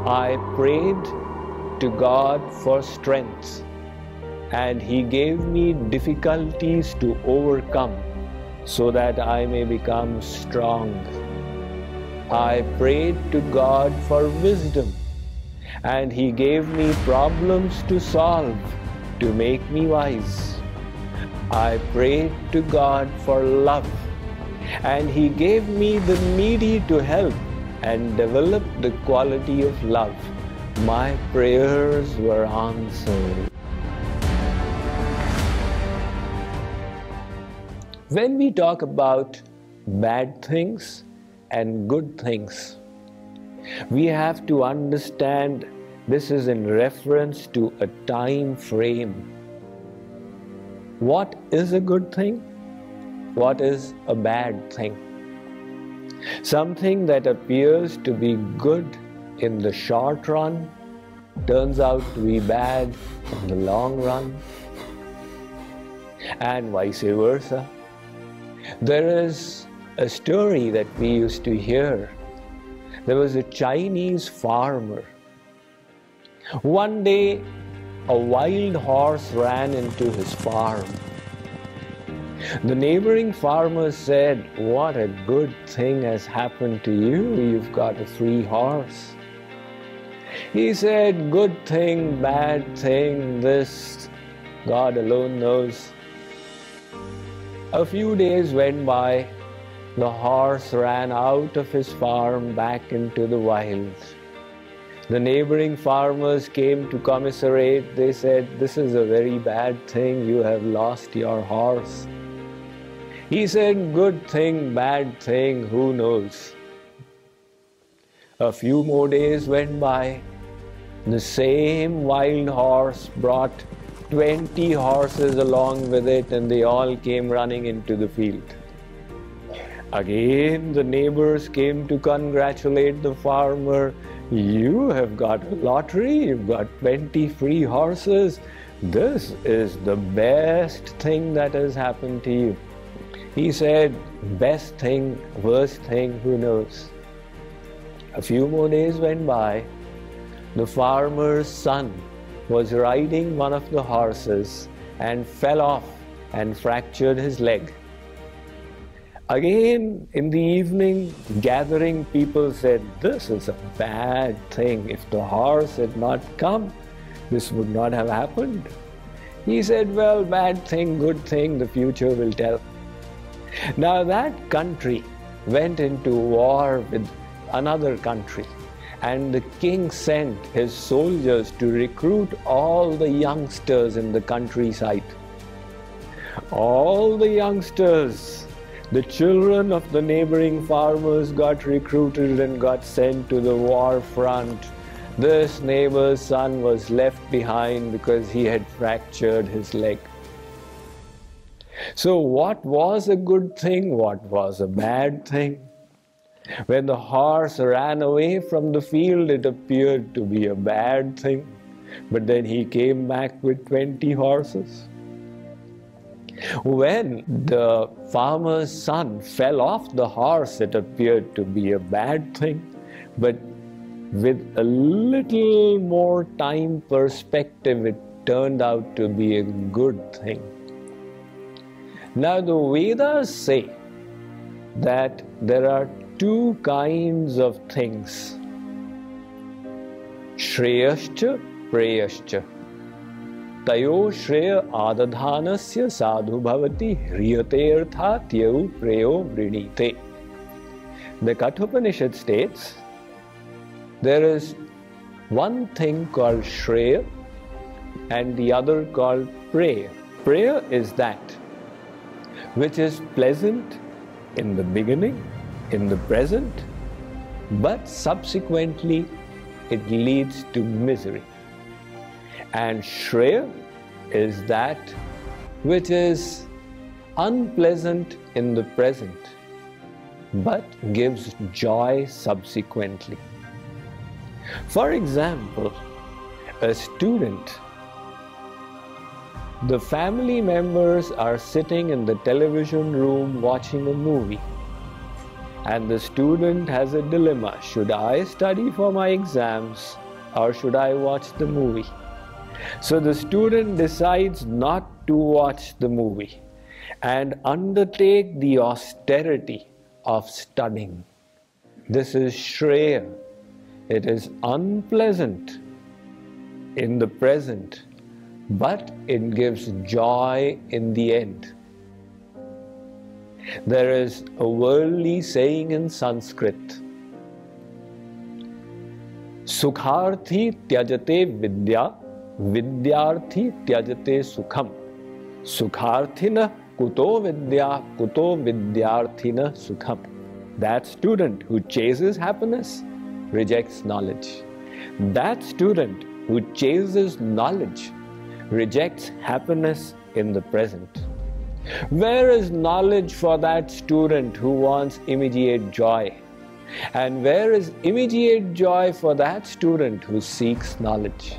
I prayed to God for strength, and He gave me difficulties to overcome so that I may become strong. I prayed to God for wisdom, and He gave me problems to solve to make me wise. I prayed to God for love, and He gave me the needy to help and develop the quality of love. My prayers were answered. When we talk about bad things and good things, we have to understand this is in reference to a time frame. What is a good thing? What is a bad thing? Something that appears to be good in the short run turns out to be bad in the long run, and vice versa. There is a story that we used to hear. There was a Chinese farmer. One day, a wild horse ran into his farm. The neighboring farmer said, "What a good thing has happened to you. You've got a free horse." He said, "Good thing, bad thing, this God alone knows." A few days went by. The horse ran out of his farm back into the wild. The neighboring farmers came to commiserate. They said, "This is a very bad thing. You have lost your horse." He said, "Good thing, bad thing, who knows?" A few more days went by. The same wild horse brought 20 horses along with it, and they all came running into the field. Again, the neighbors came to congratulate the farmer. "You have got a lottery, you've got 20 free horses. This is the best thing that has happened to you." He said, "Best thing, worst thing, who knows?" A few more days went by. The farmer's son was riding one of the horses and fell off and fractured his leg. Again, in the evening, gathering people said, "This is a bad thing. If the horse had not come, this would not have happened." He said, "Well, bad thing, good thing, the future will tell." Now that country went into war with another country, and the king sent his soldiers to recruit all the youngsters in the countryside. All the youngsters, the children of the neighboring farmers, got recruited and got sent to the war front. This neighbor's son was left behind because he had fractured his leg. So what was a good thing? What was a bad thing? When the horse ran away from the field, it appeared to be a bad thing. But then he came back with 20 horses. When the farmer's son fell off the horse, it appeared to be a bad thing. But with a little more time perspective, it turned out to be a good thing. Now the Vedas say that there are two kinds of things: Shreyascha, Preyascha. Tayo Shreya Adadhanasya Sadhu Bhavati Hriyate Arthat Yau Preyo Vrinite. The Kathopanishad states there is one thing called Shreya and the other called Preya. Preya is that which is pleasant in the beginning, in the present, but subsequently it leads to misery. And Shreya is that which is unpleasant in the present, but gives joy subsequently. For example, a student, the family members are sitting in the television room watching a movie. and the student has a dilemma. Should I study for my exams or should I watch the movie? So the student decides not to watch the movie and undertake the austerity of studying. This is Shreya. It is unpleasant in the present, but it gives joy in the end. There is a worldly saying in Sanskrit, Sukharthi tyajate vidya, vidyarthi tyajate sukham. Sukharthina kuto vidya, kuto vidyarthina sukham. That student who chases happiness rejects knowledge. That student who chases knowledge rejects happiness in the present. Where is knowledge for that student who wants immediate joy? And where is immediate joy for that student who seeks knowledge?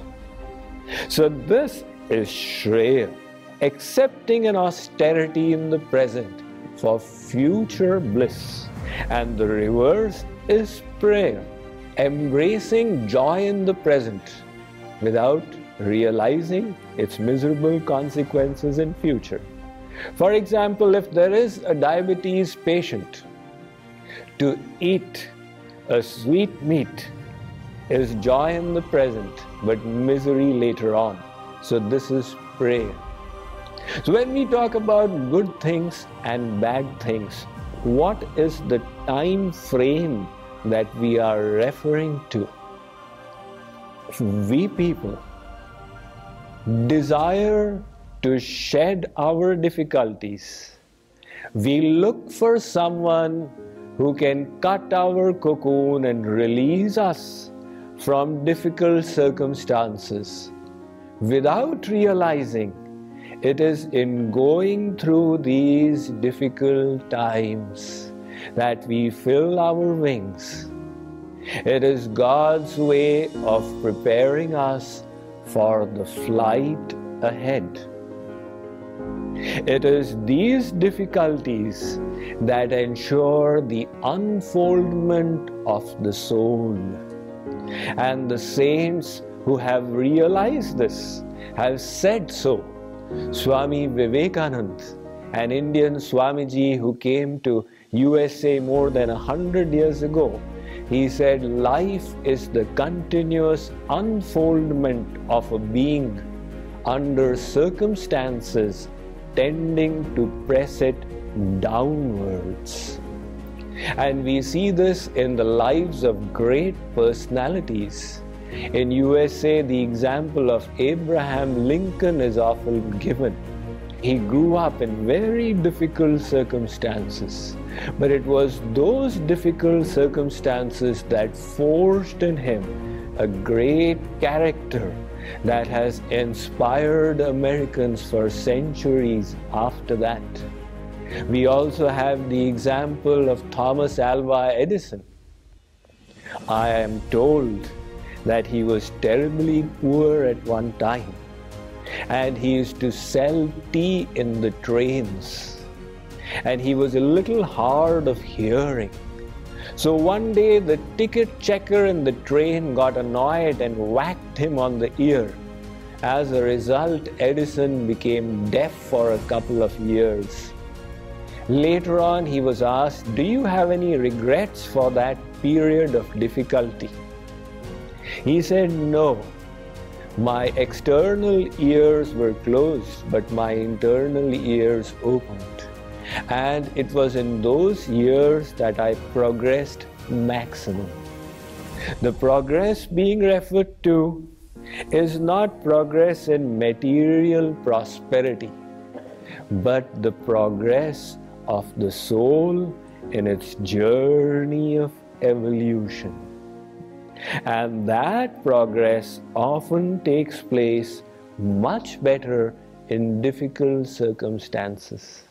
So this is Shreya, accepting an austerity in the present for future bliss. And the reverse is prayer, embracing joy in the present without realizing its miserable consequences in future. For example, if there is a diabetes patient, to eat a sweet meat is joy in the present, but misery later on. So this is prayer. So when we talk about good things and bad things, what is the time frame that we are referring to? We people desire to shed our difficulties. We look for someone who can cut our cocoon and release us from difficult circumstances without realizing it is in going through these difficult times that we fill our wings. It is God's way of preparing us for the flight ahead. It is these difficulties that ensure the unfoldment of the soul. And the saints who have realized this have said so. Swami Vivekananda, an Indian Swamiji who came to USA more than 100 years ago, he said, life is the continuous unfoldment of a being under circumstances tending to press it downwards. And we see this in the lives of great personalities. In USA, the example of Abraham Lincoln is often given. He grew up in very difficult circumstances, but it was those difficult circumstances that forged in him a great character that has inspired Americans for centuries after that. We also have the example of Thomas Alva Edison. I am told that he was terribly poor at one time, and he used to sell tea in the trains, and he was a little hard of hearing. So one day the ticket checker in the train got annoyed and whacked him on the ear. As a result, Edison became deaf for a couple of years. Later on, he was asked, "Do you have any regrets for that period of difficulty?" He said, "No. My external ears were closed, but my internal ears opened. And it was in those years that I progressed maximum." The progress being referred to is not progress in material prosperity, but the progress of the soul in its journey of evolution. And that progress often takes place much better in difficult circumstances.